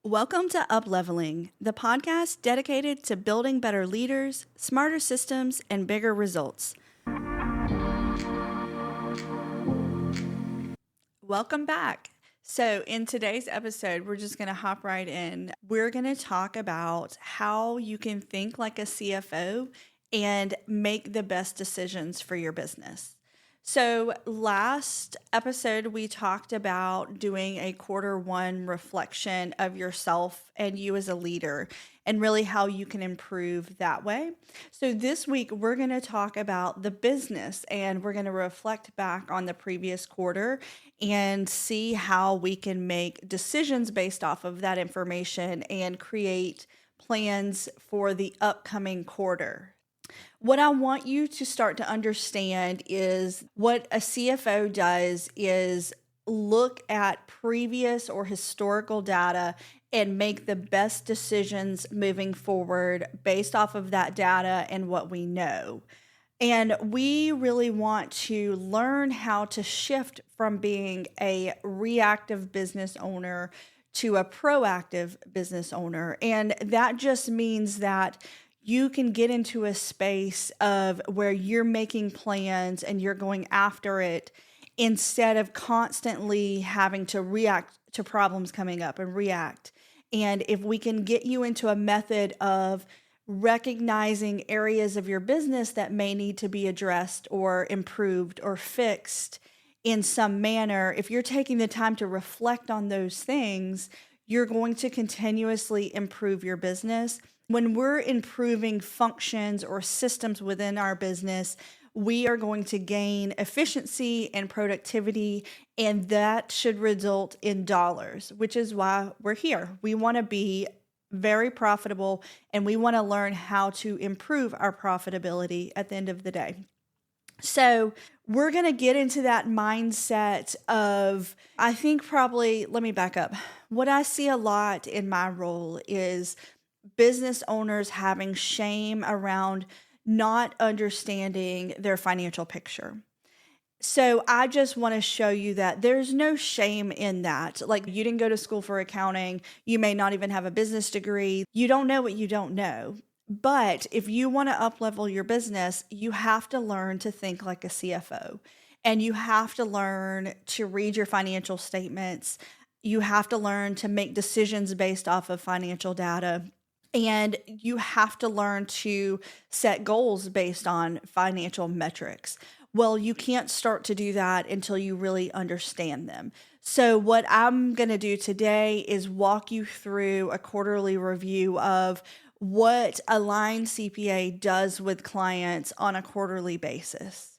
Welcome to Upleveling, the podcast dedicated to building better leaders, smarter systems, and bigger results. Welcome back. So in today's episode, we're just going to hop right in. We're going to talk about how you can think like a CFO and make the best decisions for your business. So last episode, we talked about doing a quarter one reflection of yourself and you as a leader and really how you can improve that way. So this week, we're going to talk about the business and we're going to reflect back on the previous quarter and see how we can make decisions based off of that information and create plans for the upcoming quarter. What I want you to start to understand is what a CFO does is look at previous or historical data and make the best decisions moving forward based off of that data and what we know. And we really want to learn how to shift from being a reactive business owner to a proactive business owner. And that just means that you can get into a space of where you're making plans and you're going after it instead of constantly having to react to problems coming up and react. And if we can get you into a method of recognizing areas of your business that may need to be addressed or improved or fixed in some manner, if you're taking the time to reflect on those things, you're going to continuously improve your business. When we're improving functions or systems within our business, we are going to gain efficiency and productivity, and that should result in dollars, which is why we're here. We want to be very profitable, and we want to learn how to improve our profitability at the end of the day. So we're going to get into that mindset of, I think probably, let me back up. What I see a lot in my role is business owners having shame around not understanding their financial picture. So I just want to show you that there's no shame in that. Like, you didn't go to school for accounting. You may not even have a business degree. You don't know what you don't know. But if you want to uplevel your business, you have to learn to think like a CFO. And you have to learn to read your financial statements. You have to learn to make decisions based off of financial data. And you have to learn to set goals based on financial metrics. Well, you can't start to do that until you really understand them. So what I'm going to do today is walk you through a quarterly review of what Aligned CPA does with clients on a quarterly basis.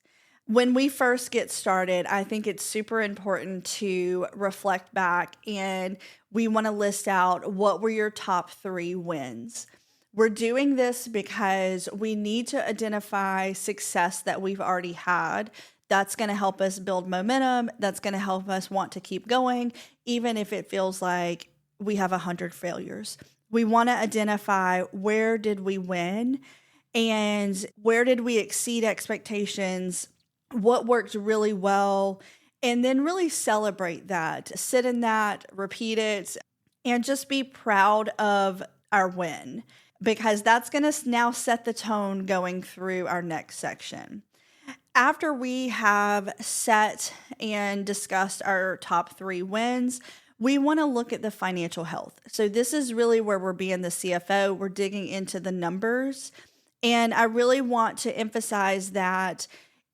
When we first get started, I think it's super important to reflect back, and we want to list out what were your top 3 wins. We're doing this because we need to identify success that we've already had. That's going to help us build momentum. That's going to help us want to keep going, even if it feels like we have 100 failures. We want to identify where did we win and where did we exceed expectations, what worked really well, and then really celebrate that, sit in that, repeat it, and just be proud of our win, because that's going to now set the tone going through our next section. After we have set and discussed our top 3 wins, we want to look at the financial health. So this is really where we're being the CFO. We're digging into the numbers. And I really want to emphasize that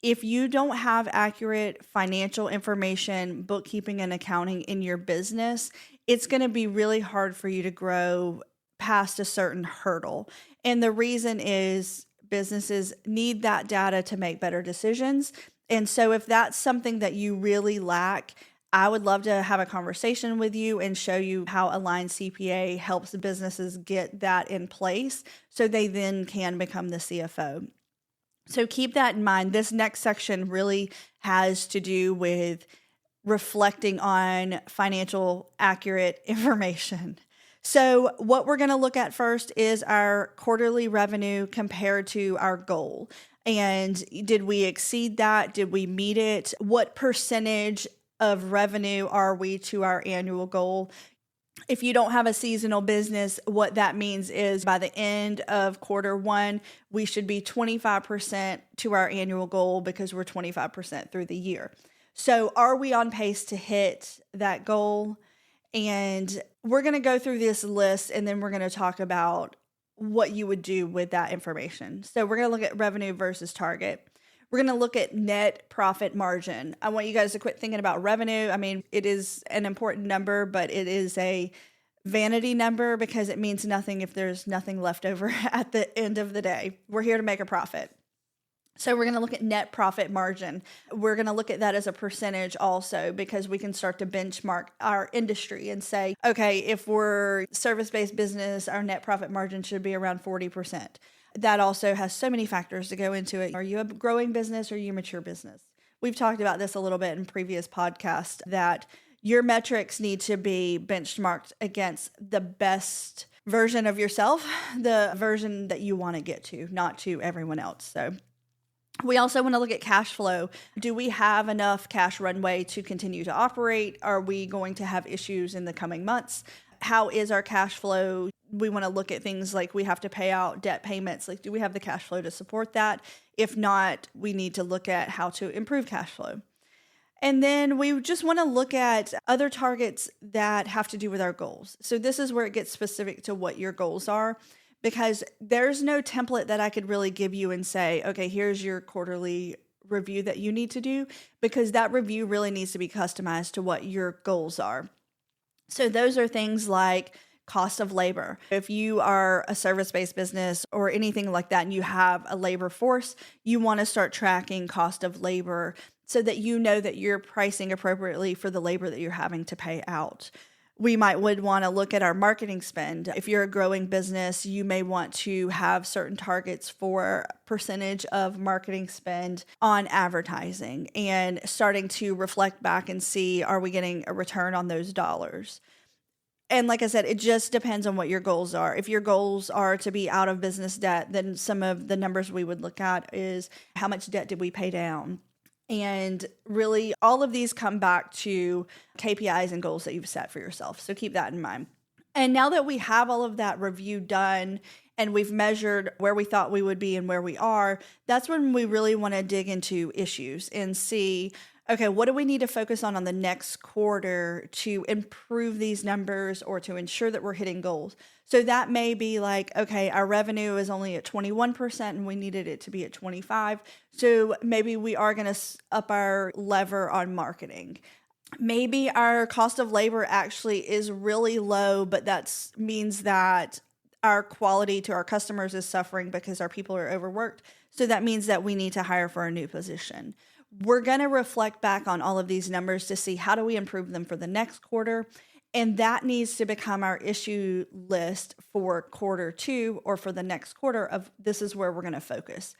if you don't have accurate financial information, bookkeeping, and accounting in your business, it's going to be really hard for you to grow past a certain hurdle. And the reason is businesses need that data to make better decisions. And so if that's something that you really lack, I would love to have a conversation with you and show you how Aligned CPA helps businesses get that in place so they then can become the CFO. So keep that in mind. This next section really has to do with reflecting on financial accurate information. So what we're going to look at first is our quarterly revenue compared to our goal. And did we exceed that? Did we meet it? What percentage of revenue are we to our annual goal? If you don't have a seasonal business, what that means is by the end of quarter one, we should be 25% to our annual goal because we're 25% through the year. So are we on pace to hit that goal? And we're going to go through this list and then we're going to talk about what you would do with that information. So we're going to look at revenue versus target. We're going to look at net profit margin. I want you guys to quit thinking about revenue. I mean, it is an important number, but it is a vanity number because it means nothing if there's nothing left over at the end of the day. We're here to make a profit. So we're going to look at net profit margin. We're going to look at that as a percentage also because we can start to benchmark our industry and say, okay, if we're service-based business, our net profit margin should be around 40%. That also has so many factors to go into it. Are you a growing business or are you a mature business? We've talked about this a little bit in previous podcasts that your metrics need to be benchmarked against the best version of yourself, the version that you want to get to, not to everyone else. So we also want to look at cash flow. Do we have enough cash runway to continue to operate? Are we going to have issues in the coming months? How is our cash flow? We want to look at things like we have to pay out debt payments. Like, do we have the cash flow to support that? If not, we need to look at how to improve cash flow. And then we just want to look at other targets that have to do with our goals. So this is where it gets specific to what your goals are, because there's no template that I could really give you and say, okay, here's your quarterly review that you need to do, because that review really needs to be customized to what your goals are. So those are things like cost of labor. If you are a service-based business or anything like that and you have a labor force, you want to start tracking cost of labor so that you know that you're pricing appropriately for the labor that you're having to pay out. We would want to look at our marketing spend. If you're a growing business, you may want to have certain targets for percentage of marketing spend on advertising and starting to reflect back and see, are we getting a return on those dollars? And like I said, it just depends on what your goals are. If your goals are to be out of business debt, then some of the numbers we would look at is how much debt did we pay down? And really, all of these come back to KPIs and goals that you've set for yourself. So keep that in mind. And now that we have all of that review done and we've measured where we thought we would be and where we are, that's when we really want to dig into issues and see, okay, what do we need to focus on the next quarter to improve these numbers or to ensure that we're hitting goals? So that may be like, okay, our revenue is only at 21% and we needed it to be at 25%. So maybe we are going to up our lever on marketing. Maybe our cost of labor actually is really low, but that means that our quality to our customers is suffering because our people are overworked. So that means that we need to hire for a new position. We're going to reflect back on all of these numbers to see how do we improve them for the next quarter. And that needs to become our issue list for quarter two or for the next quarter of this is where we're going to focus.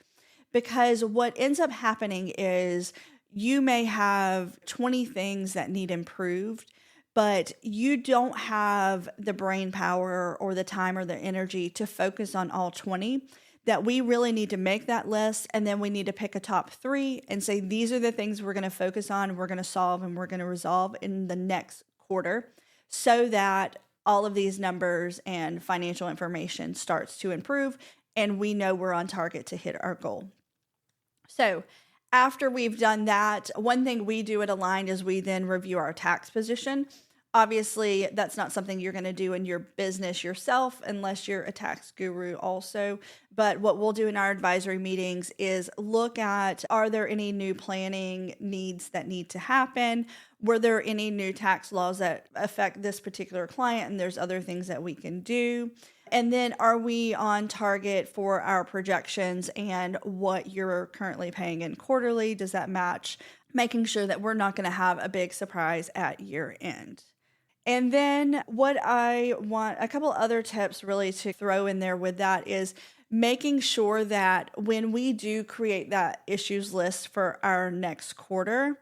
Because what ends up happening is you may have 20 things that need improved, but you don't have the brain power or the time or the energy to focus on all 20. That we really need to make that list, and then we need to pick a top 3 and say, these are the things we're going to focus on, we're going to solve, and we're going to resolve in the next quarter so that all of these numbers and financial information starts to improve, and we know we're on target to hit our goal. So after we've done that, one thing we do at Aligned is we then review our tax position. Obviously, that's not something you're going to do in your business yourself unless you're a tax guru also. But what we'll do in our advisory meetings is look at, are there any new planning needs that need to happen? Were there any new tax laws that affect this particular client? And there's other things that we can do. And then are we on target for our projections and what you're currently paying in quarterly? Does that match? Making sure that we're not going to have a big surprise at year end. And then what I want, a couple other tips really to throw in there with that is making sure that when we do create that issues list for our next quarter,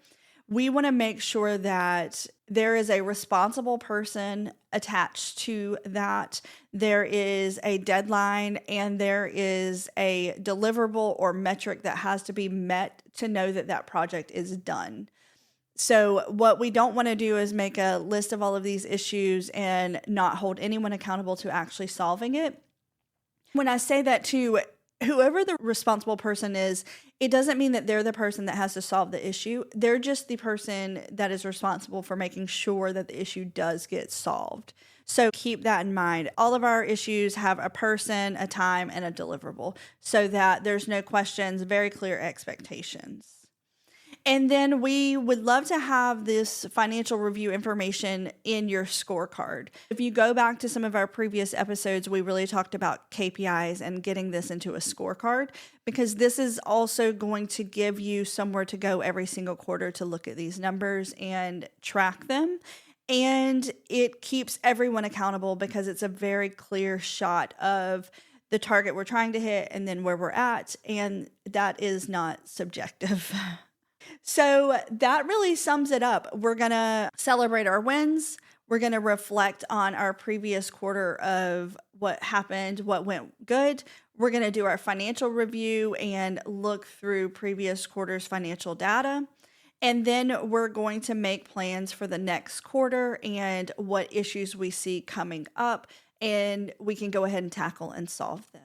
we want to make sure that there is a responsible person attached to that. There is a deadline and there is a deliverable or metric that has to be met to know that that project is done. So what we don't want to do is make a list of all of these issues and not hold anyone accountable to actually solving it. When I say that to whoever the responsible person is, it doesn't mean that they're the person that has to solve the issue. They're just the person that is responsible for making sure that the issue does get solved. So keep that in mind. All of our issues have a person, a time, and a deliverable so that there's no questions, very clear expectations. And then we would love to have this financial review information in your scorecard. If you go back to some of our previous episodes, we really talked about KPIs and getting this into a scorecard, because this is also going to give you somewhere to go every single quarter to look at these numbers and track them. And it keeps everyone accountable because it's a very clear shot of the target we're trying to hit and then where we're at. And that is not subjective. So that really sums it up. We're going to celebrate our wins. We're going to reflect on our previous quarter of what happened, what went good. We're going to do our financial review and look through previous quarter's financial data. And then we're going to make plans for the next quarter and what issues we see coming up, and we can go ahead and tackle and solve them.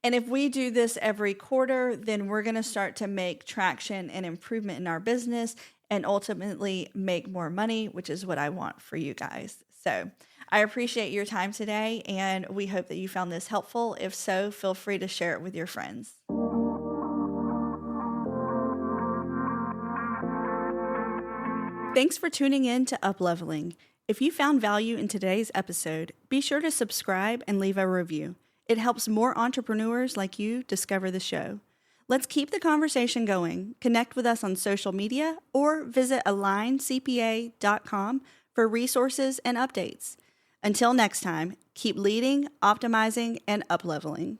And if we do this every quarter, then we're going to start to make traction and improvement in our business and ultimately make more money, which is what I want for you guys. So I appreciate your time today, and we hope that you found this helpful. If so, feel free to share it with your friends. Thanks for tuning in to Upleveling. If you found value in today's episode, be sure to subscribe and leave a review. It helps more entrepreneurs like you discover the show. Let's keep the conversation going. Connect with us on social media or visit aligncpa.com for resources and updates. Until next time, keep leading, optimizing, and upleveling.